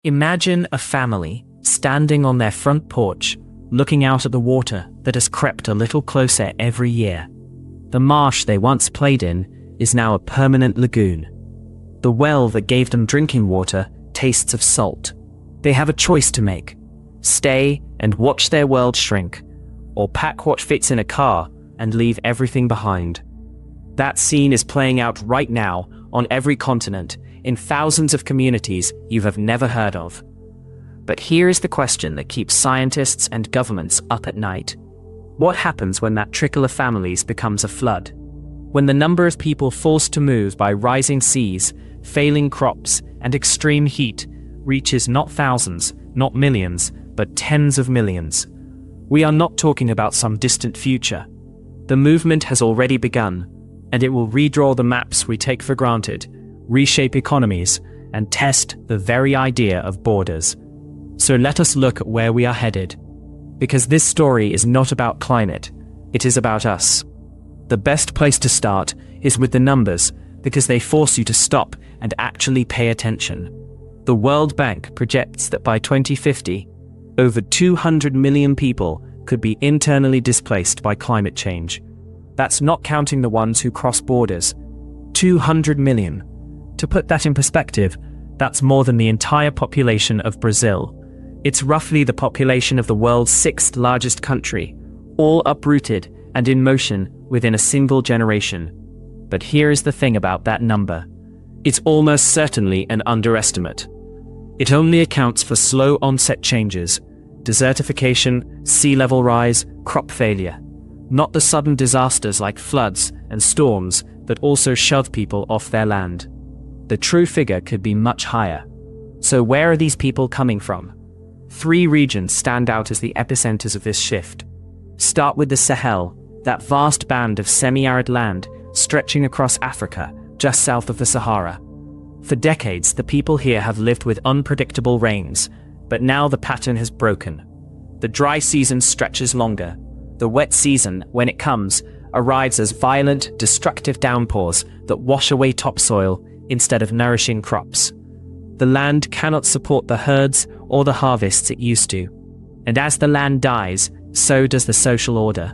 Imagine a family standing on their front porch, looking out at the water that has crept a little closer every year. The marsh they once played in is now a permanent lagoon. The well that gave them drinking water tastes of salt. They have a choice to make: stay and watch their world shrink, or pack what fits in a car and leave everything behind. That scene is playing out right now on every continent, in thousands of communities you have never heard of. But here is the question that keeps scientists and governments up at night. What happens when that trickle of families becomes a flood? When the number of people forced to move by rising seas, failing crops, and extreme heat reaches not thousands, not millions, but tens of millions. We are not talking about some distant future. The movement has already begun, and it will redraw the maps we take for granted, reshape economies, and test the very idea of borders. So let us look at where we are headed. Because this story is not about climate, it is about us. The best place to start is with the numbers, because they force you to stop and actually pay attention. The World Bank projects that by 2050, over 200 million people could be internally displaced by climate change. That's not counting the ones who cross borders. 200 million. To put that in perspective, that's more than the entire population of Brazil. It's roughly the population of the world's sixth largest country, all uprooted and in motion within a single generation. But here is the thing about that number. It's almost certainly an underestimate. It only accounts for slow onset changes, desertification, sea level rise, crop failure, not the sudden disasters like floods and storms that also shove people off their land. The true figure could be much higher. So where are these people coming from? 3 regions stand out as the epicenters of this shift. Start with the Sahel, that vast band of semi-arid land stretching across Africa, just south of the Sahara. For decades, the people here have lived with unpredictable rains, but now the pattern has broken. The dry season stretches longer. The wet season, when it comes, arrives as violent, destructive downpours that wash away topsoil instead of nourishing crops. The land cannot support the herds or the harvests it used to. And as the land dies, so does the social order.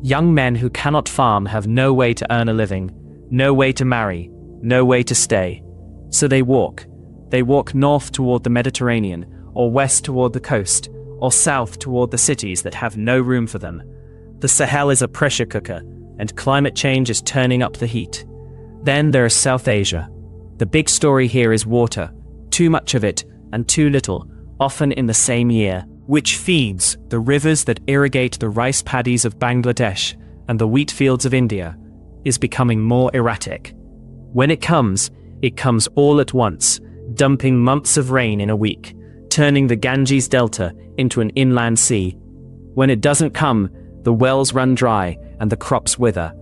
Young men who cannot farm have no way to earn a living, no way to marry, no way to stay. So they walk. They walk north toward the Mediterranean, or west toward the coast, or south toward the cities that have no room for them. The Sahel is a pressure cooker, and climate change is turning up the heat. Then there is South Asia. The big story here is water, too much of it and too little, often in the same year, which feeds the rivers that irrigate the rice paddies of Bangladesh and the wheat fields of India, is becoming more erratic. When it comes all at once, dumping months of rain in a week, turning the Ganges Delta into an inland sea. When it doesn't come, the wells run dry and the crops wither.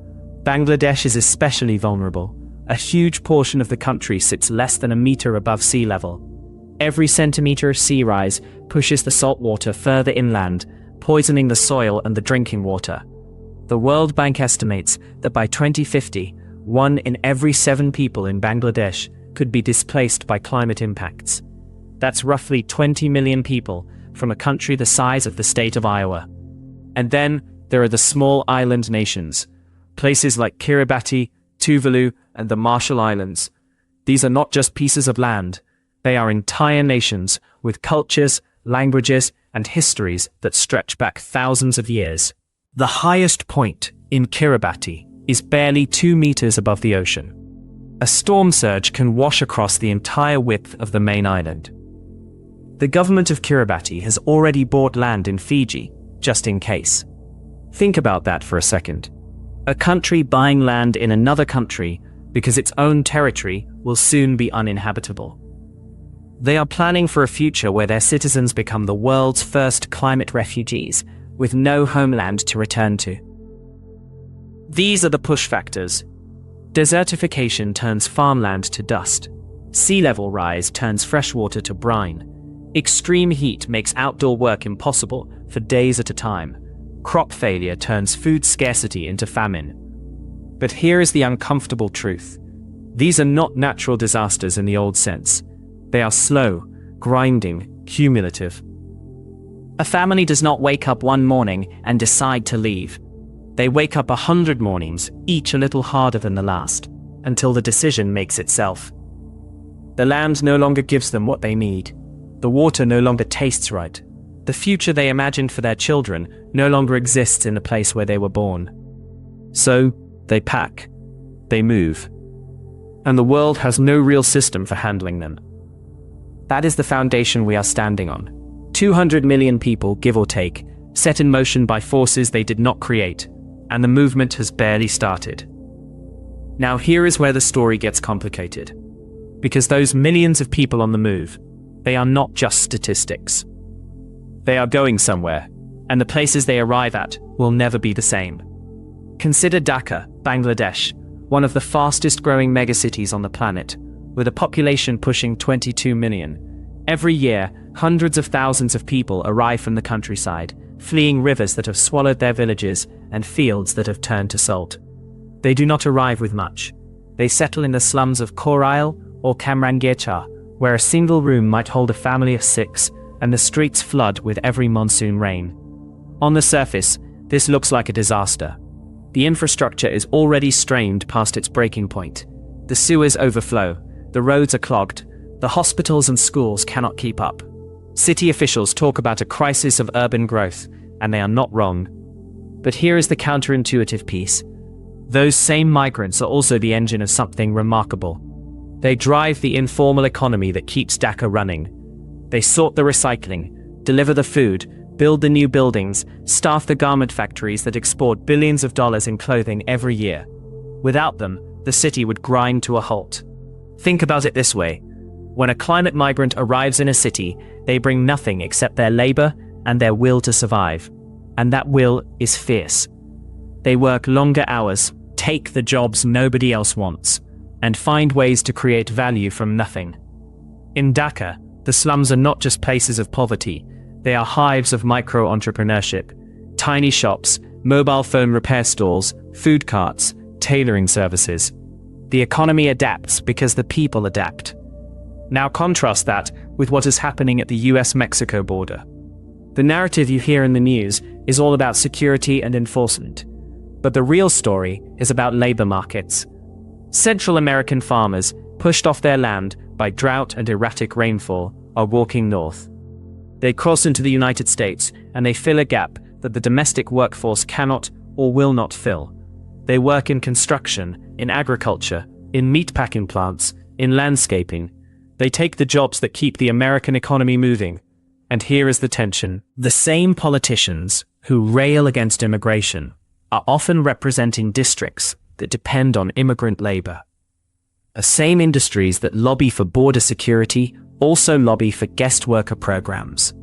Bangladesh is especially vulnerable. A huge portion of the country sits less than a meter above sea level. Every centimeter of sea rise pushes the salt water further inland, poisoning the soil and the drinking water. The World Bank estimates that by 2050, 1 in every 7 people in Bangladesh could be displaced by climate impacts. That's roughly 20 million people from a country the size of the state of Iowa. And then there are the small island nations, places like Kiribati, Tuvalu, and the Marshall Islands. These are not just pieces of land. They are entire nations with cultures, languages, and histories that stretch back thousands of years. The highest point in Kiribati is barely 2 meters above the ocean. A storm surge can wash across the entire width of the main island. The government of Kiribati has already bought land in Fiji, just in case. Think about that for a second. A country buying land in another country because its own territory will soon be uninhabitable. They are planning for a future where their citizens become the world's first climate refugees, with no homeland to return to. These are the push factors. Desertification turns farmland to dust. Sea level rise turns freshwater to brine. Extreme heat makes outdoor work impossible for days at a time. Crop failure turns food scarcity into famine. But here is the uncomfortable truth. These are not natural disasters in the old sense. They are slow, grinding, cumulative. A family does not wake up one morning and decide to leave. They wake up 100 mornings, each a little harder than the last, until the decision makes itself. The land no longer gives them what they need. The water no longer tastes right. The future they imagined for their children no longer exists in the place where they were born. So, they pack. They move. And the world has no real system for handling them. That is the foundation we are standing on. 200 million people, give or take, set in motion by forces they did not create, and the movement has barely started. Now here is where the story gets complicated. Because those millions of people on the move, they are not just statistics. They are going somewhere, and the places they arrive at will never be the same. Consider Dhaka, Bangladesh, one of the fastest growing megacities on the planet, with a population pushing 22 million. Every year, hundreds of thousands of people arrive from the countryside, fleeing rivers that have swallowed their villages and fields that have turned to salt. They do not arrive with much. They settle in the slums of Korail or Kamrangicha, where a single room might hold a family of 6, and the streets flood with every monsoon rain. On the surface, this looks like a disaster. The infrastructure is already strained past its breaking point. The sewers overflow, the roads are clogged, the hospitals and schools cannot keep up. City officials talk about a crisis of urban growth, and they are not wrong. But here is the counterintuitive piece. Those same migrants are also the engine of something remarkable. They drive the informal economy that keeps Dhaka running. They sort the recycling, deliver the food, build the new buildings, staff the garment factories that export billions of dollars in clothing every year. Without them, the city would grind to a halt. Think about it this way. When a climate migrant arrives in a city, they bring nothing except their labor and their will to survive. And that will is fierce. They work longer hours, take the jobs nobody else wants, and find ways to create value from nothing. In Dhaka, the slums are not just places of poverty, they are hives of micro-entrepreneurship. Tiny shops, mobile phone repair stalls, food carts, tailoring services. The economy adapts because the people adapt. Now contrast that with what is happening at the US-Mexico border. The narrative you hear in the news is all about security and enforcement. But the real story is about labor markets. Central American farmers, pushed off their land by drought and erratic rainfall, are walking north. They cross into the United States and they fill a gap that the domestic workforce cannot or will not fill. They work in construction, in agriculture, in meatpacking plants, in landscaping. They take the jobs that keep the American economy moving. And here is the tension. The same politicians who rail against immigration are often representing districts that depend on immigrant labor. The same industries that lobby for border security also lobby for guest worker programs.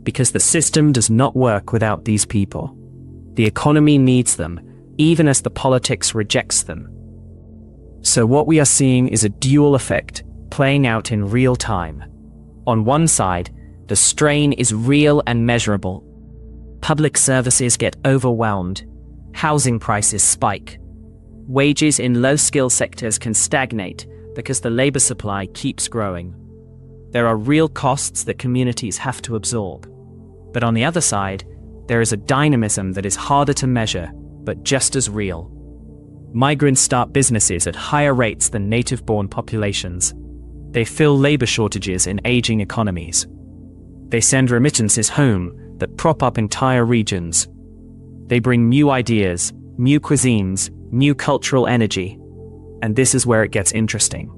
Because the system does not work without these people. The economy needs them, even as the politics rejects them. So what we are seeing is a dual effect playing out in real time. On one side, the strain is real and measurable. Public services get overwhelmed. Housing prices spike. Wages in low-skill sectors can stagnate because the labor supply keeps growing. There are real costs that communities have to absorb. But on the other side, there is a dynamism that is harder to measure, but just as real. Migrants start businesses at higher rates than native-born populations. They fill labor shortages in aging economies. They send remittances home that prop up entire regions. They bring new ideas, new cuisines, new cultural energy. And this is where it gets interesting.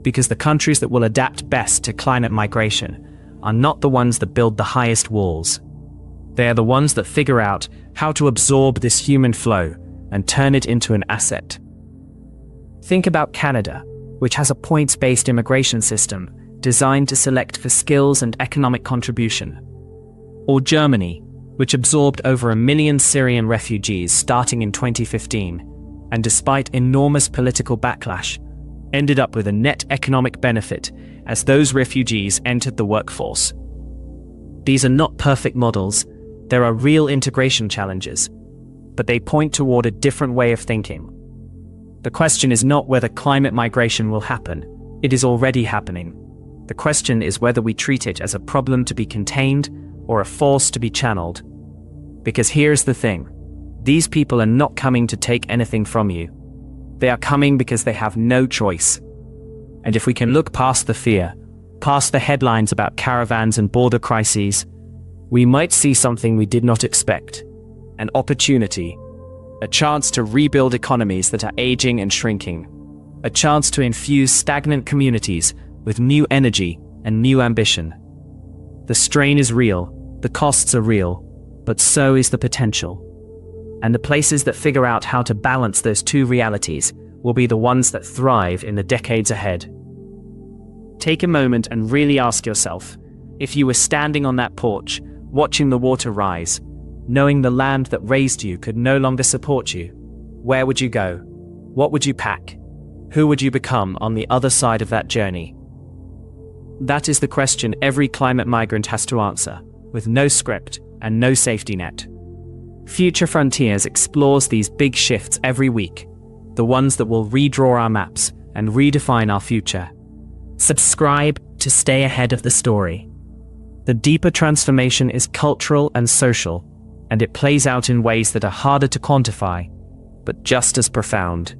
Because the countries that will adapt best to climate migration are not the ones that build the highest walls. They are the ones that figure out how to absorb this human flow and turn it into an asset. Think about Canada, which has a points-based immigration system designed to select for skills and economic contribution. Or Germany, which absorbed over 1 million Syrian refugees starting in 2015, and despite enormous political backlash, ended up with a net economic benefit as those refugees entered the workforce. These are not perfect models, there are real integration challenges, but they point toward a different way of thinking. The question is not whether climate migration will happen, it is already happening. The question is whether we treat it as a problem to be contained or a force to be channeled. Because here's the thing. These people are not coming to take anything from you. They are coming because they have no choice. And if we can look past the fear, past the headlines about caravans and border crises, we might see something we did not expect. An opportunity. A chance to rebuild economies that are aging and shrinking. A chance to infuse stagnant communities with new energy and new ambition. The strain is real, the costs are real, but so is the potential. And the places that figure out how to balance those two realities will be the ones that thrive in the decades ahead. Take a moment and really ask yourself, if you were standing on that porch, watching the water rise, knowing the land that raised you could no longer support you, where would you go? What would you pack? Who would you become on the other side of that journey? That is the question every climate migrant has to answer, with no script and no safety net. Future Frontiers explores these big shifts every week, the ones that will redraw our maps and redefine our future. Subscribe to stay ahead of the story. The deeper transformation is cultural and social, and it plays out in ways that are harder to quantify, but just as profound.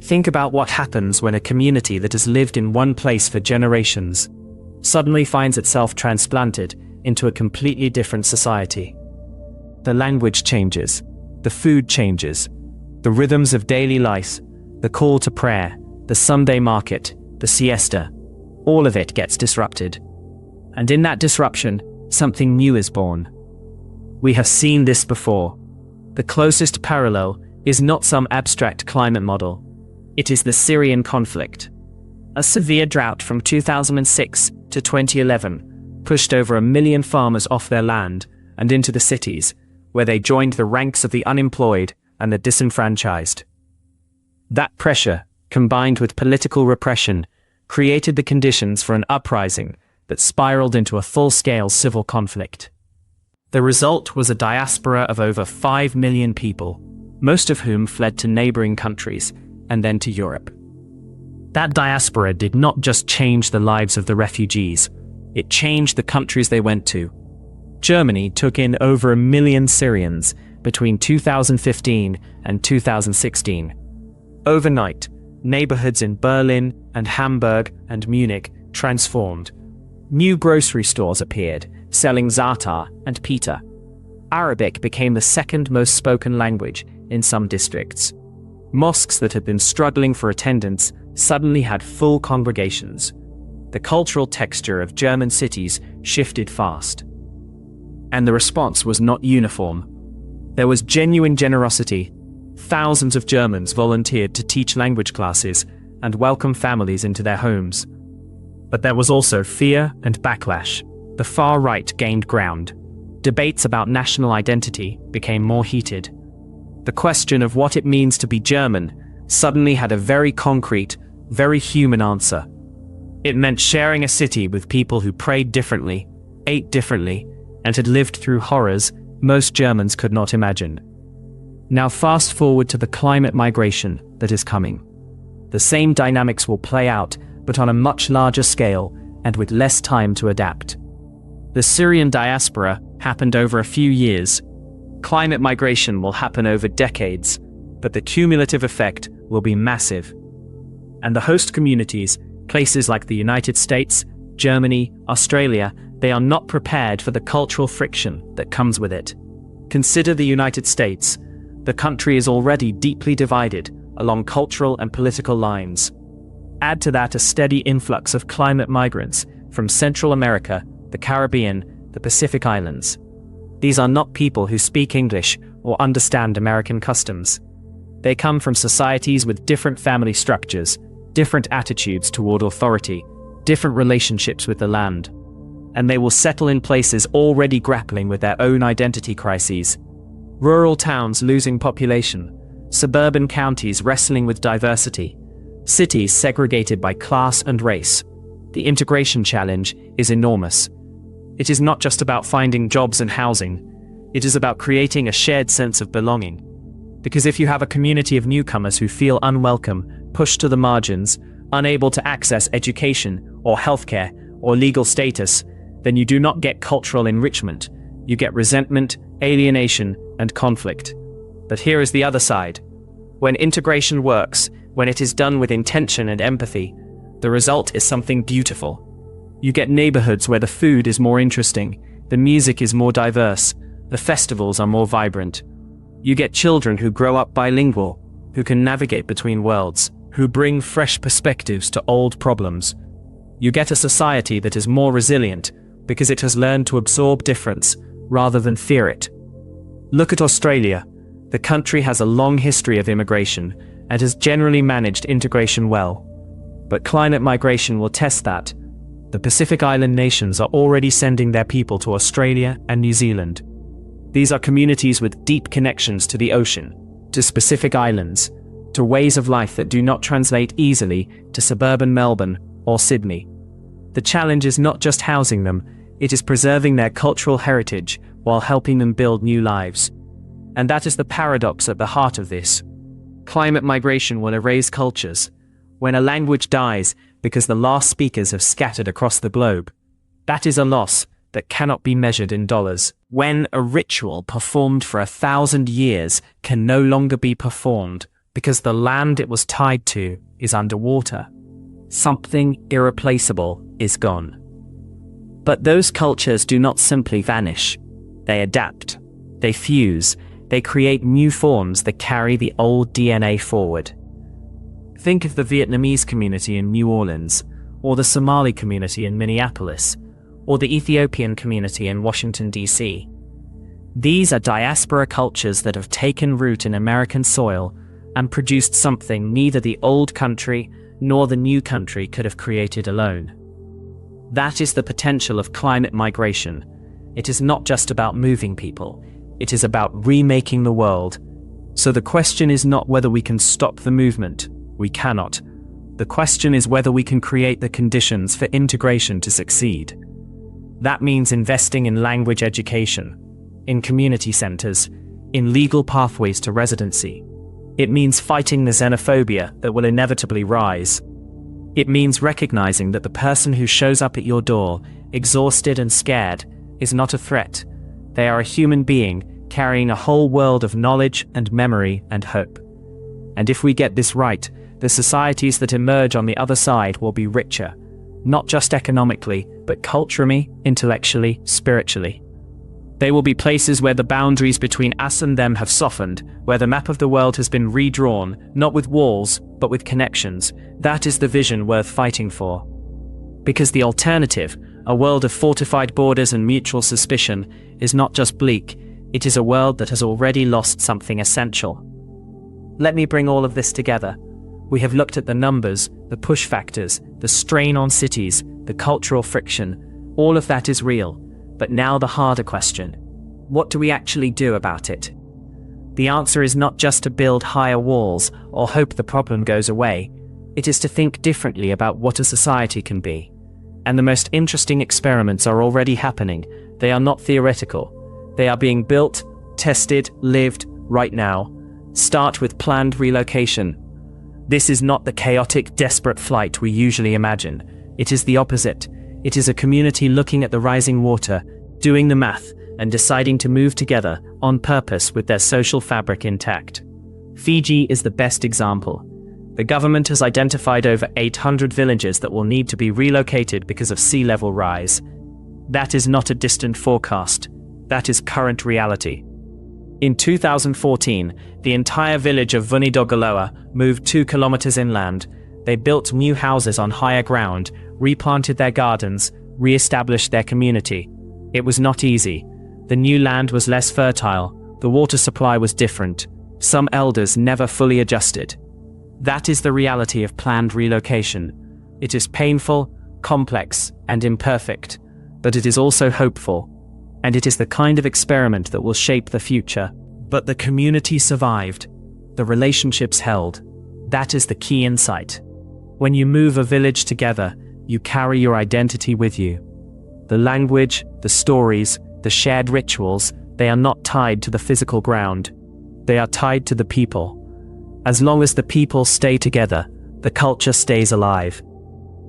Think about what happens when a community that has lived in one place for generations suddenly finds itself transplanted into a completely different society. The language changes, the food changes, the rhythms of daily life, the call to prayer, the Sunday market, the siesta, all of it gets disrupted. And in that disruption, something new is born. We have seen this before. The closest parallel is not some abstract climate model. It is the Syrian conflict. A severe drought from 2006 to 2011 pushed over 1 million farmers off their land and into the cities, where they joined the ranks of the unemployed and the disenfranchised. That pressure, combined with political repression, created the conditions for an uprising that spiraled into a full-scale civil conflict. The result was a diaspora of over 5 million people, most of whom fled to neighboring countries and then to Europe. That diaspora did not just change the lives of the refugees, it changed the countries they went to. Germany took in over 1 million Syrians between 2015 and 2016. Overnight, neighborhoods in Berlin and Hamburg and Munich transformed. New grocery stores appeared, selling za'atar and pita. Arabic became the second most spoken language in some districts. Mosques that had been struggling for attendance suddenly had full congregations. The cultural texture of German cities shifted fast. And the response was not uniform. There was genuine generosity. Thousands of Germans volunteered to teach language classes and welcome families into their homes. But there was also fear and backlash. The far right gained ground. Debates about national identity became more heated. The question of what it means to be German suddenly had a very concrete, very human answer. It meant sharing a city with people who prayed differently, ate differently, and had lived through horrors most Germans could not imagine. Now fast forward to the climate migration that is coming. The same dynamics will play out, but on a much larger scale and with less time to adapt. The Syrian diaspora happened over a few years. Climate migration will happen over decades, but the cumulative effect will be massive. And the host communities, places like the United States, Germany, Australia, they are not prepared for the cultural friction that comes with it. Consider the United States. The country is already deeply divided along cultural and political lines. Add to that a steady influx of climate migrants from Central America, the Caribbean, the Pacific Islands. These are not people who speak English or understand American customs. They come from societies with different family structures, different attitudes toward authority, different relationships with the land. And they will settle in places already grappling with their own identity crises. Rural towns losing population, suburban counties wrestling with diversity, cities segregated by class and race. The integration challenge is enormous. It is not just about finding jobs and housing. It is about creating a shared sense of belonging. Because if you have a community of newcomers who feel unwelcome, pushed to the margins, unable to access education or healthcare, or legal status, then you do not get cultural enrichment. You get resentment, alienation, and conflict. But here is the other side. When integration works, when it is done with intention and empathy, the result is something beautiful. You get neighborhoods where the food is more interesting, the music is more diverse, the festivals are more vibrant. You get children who grow up bilingual, who can navigate between worlds, who bring fresh perspectives to old problems. You get a society that is more resilient because it has learned to absorb difference rather than fear it. Look at Australia. The country has a long history of immigration and has generally managed integration well. But climate migration will test that. The Pacific Island nations are already sending their people to Australia and New Zealand. These are communities with deep connections to the ocean, to specific islands, to ways of life that do not translate easily to suburban Melbourne or Sydney. The challenge is not just housing them, it is preserving their cultural heritage while helping them build new lives. And that is the paradox at the heart of this. Climate migration will erase cultures. When a language dies because the last speakers have scattered across the globe, that is a loss that cannot be measured in dollars. When a ritual performed for 1,000 years can no longer be performed because the land it was tied to is underwater, something irreplaceable is gone. But those cultures do not simply vanish. They adapt, they fuse, they create new forms that carry the old DNA forward. Think of the Vietnamese community in New Orleans, or the Somali community in Minneapolis, or the Ethiopian community in Washington, D.C. These are diaspora cultures that have taken root in American soil and produced something neither the old country nor the new country could have created alone. That is the potential of climate migration. It is not just about moving people, it is about remaking the world. So the question is not whether we can stop the movement. We cannot. The question is whether we can create the conditions for integration to succeed. That means investing in language education, in community centers, in legal pathways to residency. It means fighting the xenophobia that will inevitably rise. It means recognizing that the person who shows up at your door, exhausted and scared, is not a threat. They are a human being carrying a whole world of knowledge and memory and hope. And if we get this right, the societies that emerge on the other side will be richer, not just economically, but culturally, intellectually, spiritually. They will be places where the boundaries between us and them have softened, where the map of the world has been redrawn, not with walls, but with connections. That is the vision worth fighting for. Because the alternative, a world of fortified borders and mutual suspicion, is not just bleak, it is a world that has already lost something essential. Let me bring all of this together. We have looked at the numbers, the push factors, the strain on cities, the cultural friction. All of that is real. But now the harder question. What do we actually do about it? The answer is not just to build higher walls or hope the problem goes away. It is to think differently about what a society can be. And the most interesting experiments are already happening. They are not theoretical. They are being built, tested, lived, right now. Start with planned relocation. This is not the chaotic, desperate flight we usually imagine. It is the opposite. It is a community looking at the rising water, doing the math, and deciding to move together on purpose with their social fabric intact. Fiji is the best example. The government has identified over 800 villages that will need to be relocated because of sea level rise. That is not a distant forecast. That is current reality. In 2014, the entire village of Vunidogoloa moved 2 kilometers inland. They built new houses on higher ground, replanted their gardens, re-established their community. It was not easy. The new land was less fertile. The water supply was different. Some elders never fully adjusted. That is the reality of planned relocation. It is painful, complex, and imperfect, but it is also hopeful. And it is the kind of experiment that will shape the future. But the community survived. The relationships held. That is the key insight. When you move a village together, you carry your identity with you. The language, the stories, the shared rituals, they are not tied to the physical ground. They are tied to the people. As long as the people stay together, the culture stays alive.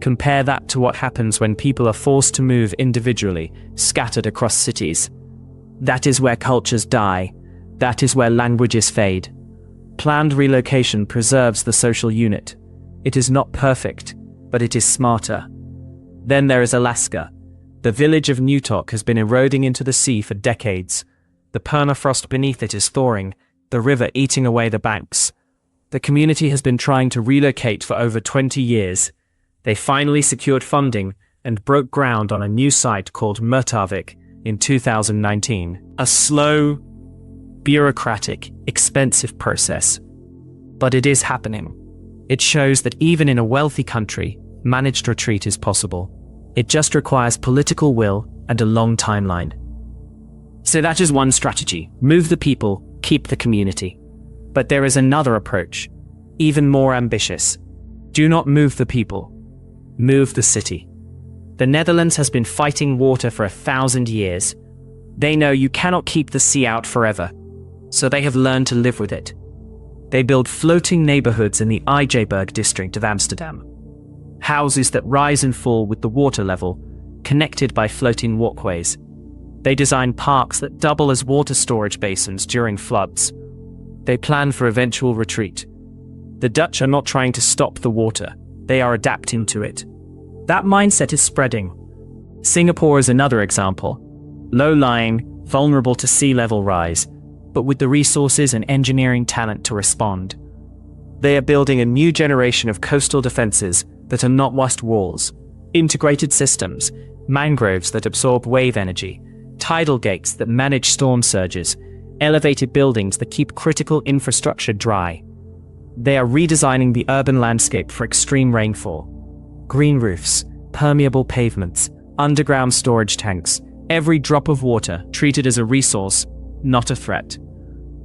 Compare that to what happens when people are forced to move individually, scattered across cities. That is where cultures die. That is where languages fade. Planned relocation preserves the social unit. It is not perfect, but it is smarter. Then there is Alaska. The village of Newtok has been eroding into the sea for decades. The permafrost beneath it is thawing, the river eating away the banks. The community has been trying to relocate for over 20 years. They finally secured funding and broke ground on a new site called Murtavik in 2019. A slow, bureaucratic, expensive process. But it is happening. It shows that even in a wealthy country, managed retreat is possible. It just requires political will and a long timeline. So that is one strategy. Move the people, keep the community. But there is another approach, even more ambitious. Do not move the people. Move the city. The Netherlands has been fighting water for 1,000 years. They know you cannot keep the sea out forever, so they have learned to live with it. They build floating neighborhoods in the Ijeberg district of Amsterdam. Houses that rise and fall with the water level, connected by floating walkways. They design parks that double as water storage basins during floods. They plan for eventual retreat. The Dutch are not trying to stop the water. They are adapting to it. That mindset is spreading. Singapore is another example. Low-lying, vulnerable to sea level rise, but with the resources and engineering talent to respond. They are building a new generation of coastal defenses that are not just walls. Integrated systems, mangroves that absorb wave energy, tidal gates that manage storm surges, elevated buildings that keep critical infrastructure dry. They are redesigning the urban landscape for extreme rainfall. Green roofs, permeable pavements, underground storage tanks, every drop of water treated as a resource, not a threat.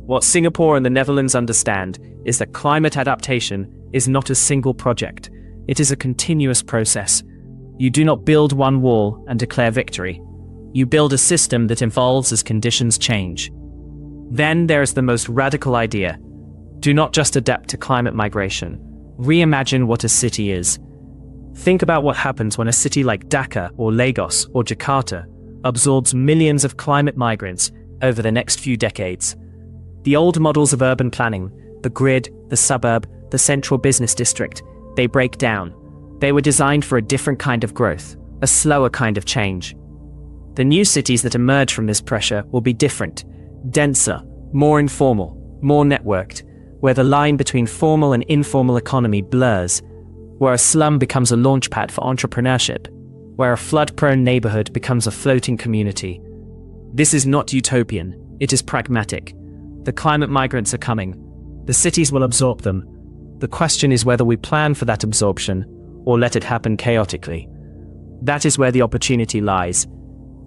What Singapore and the Netherlands understand is that climate adaptation is not a single project. It is a continuous process. You do not build one wall and declare victory. You build a system that evolves as conditions change. Then there is the most radical idea. Do not just adapt to climate migration. Reimagine what a city is. Think about what happens when a city like Dhaka or Lagos or Jakarta absorbs millions of climate migrants over the next few decades. The old models of urban planning, the grid, the suburb, the central business district, they break down. They were designed for a different kind of growth, a slower kind of change. The new cities that emerge from this pressure will be different, denser, more informal, more networked, where the line between formal and informal economy blurs, where a slum becomes a launchpad for entrepreneurship, where a flood-prone neighborhood becomes a floating community. This is not utopian, it is pragmatic. The climate migrants are coming. The cities will absorb them. The question is whether we plan for that absorption or let it happen chaotically. That is where the opportunity lies.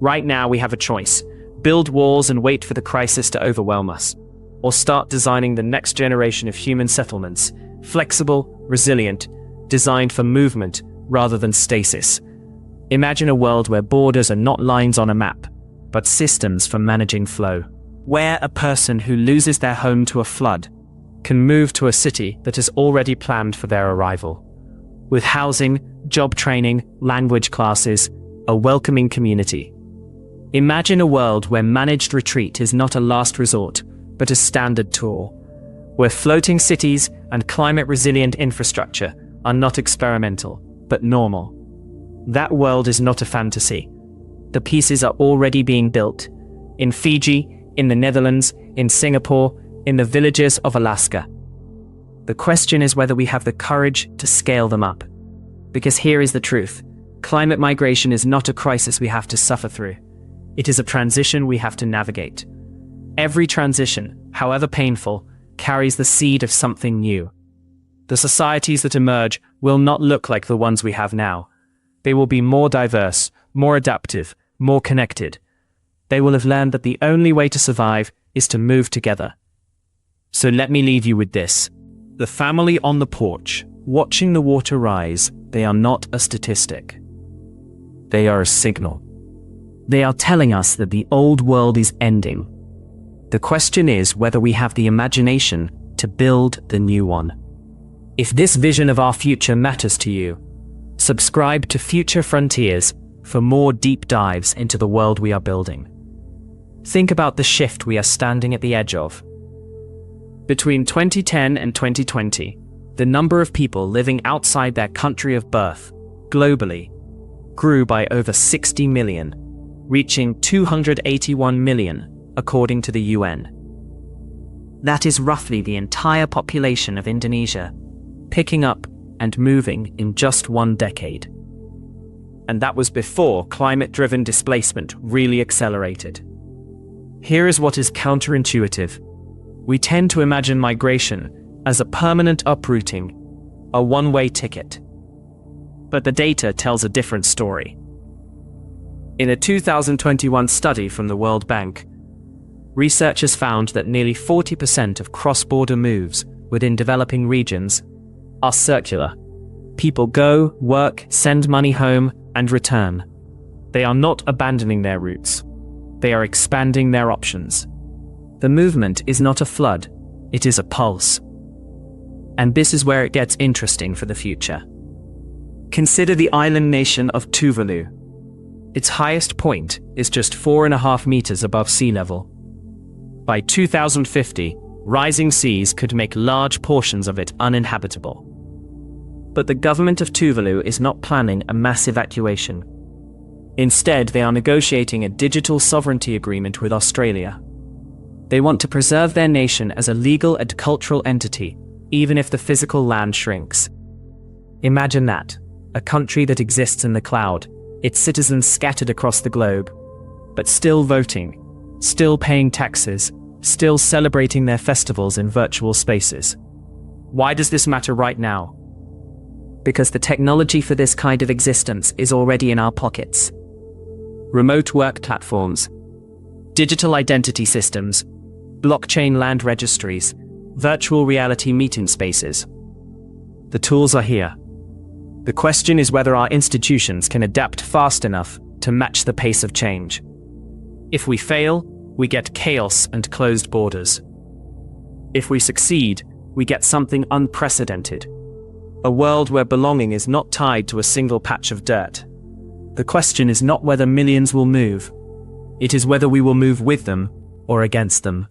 Right now we have a choice. Build walls and wait for the crisis to overwhelm us. Or start designing the next generation of human settlements, flexible, resilient, designed for movement rather than stasis. Imagine a world where borders are not lines on a map, but systems for managing flow. Where a person who loses their home to a flood can move to a city that is already planned for their arrival. With housing, job training, language classes, a welcoming community. Imagine a world where managed retreat is not a last resort, but a standard tour. Where floating cities and climate-resilient infrastructure are not experimental, but normal. That world is not a fantasy. The pieces are already being built. In Fiji, in the Netherlands, in Singapore, in the villages of Alaska. The question is whether we have the courage to scale them up. Because here is the truth. Climate migration is not a crisis we have to suffer through. It is a transition we have to navigate. Every transition, however painful, carries the seed of something new. The societies that emerge will not look like the ones we have now. They will be more diverse, more adaptive, more connected. They will have learned that the only way to survive is to move together. So let me leave you with this. The family on the porch, watching the water rise, they are not a statistic. They are a signal. They are telling us that the old world is ending. The question is whether we have the imagination to build the new one. If this vision of our future matters to you, Subscribe to Future Frontiers for more deep dives into the world we are building. Think about the shift we are standing at the edge of. Between 2010 and 2020, the number of people living outside their country of birth, globally, grew by over 60 million, reaching 281 million, according to the UN. That is roughly the entire population of Indonesia, picking up and moving in just one decade. And that was before climate-driven displacement really accelerated. Here is what is counterintuitive. We tend to imagine migration as a permanent uprooting, a one-way ticket. But the data tells a different story. In a 2021 study from the World Bank, researchers found that nearly 40% of cross-border moves within developing regions are circular. People go, work, send money home, and return. They are not abandoning their roots. They are expanding their options. The movement is not a flood, it is a pulse. And this is where it gets interesting for the future. Consider the island nation of Tuvalu. Its highest point is just 4.5 meters above sea level. By 2050, rising seas could make large portions of it uninhabitable. But the government of Tuvalu is not planning a mass evacuation. Instead, they are negotiating a digital sovereignty agreement with Australia. They want to preserve their nation as a legal and cultural entity, even if the physical land shrinks. Imagine that, a country that exists in the cloud, its citizens scattered across the globe, but still voting, still paying taxes, still celebrating their festivals in virtual spaces. Why does this matter right now? Because the technology for this kind of existence is already in our pockets. Remote work platforms, digital identity systems, blockchain land registries, virtual reality meeting spaces. The tools are here. The question is whether our institutions can adapt fast enough to match the pace of change. If we fail, we get chaos and closed borders. If we succeed, we get something unprecedented. A world where belonging is not tied to a single patch of dirt. The question is not whether millions will move. It is whether we will move with them or against them.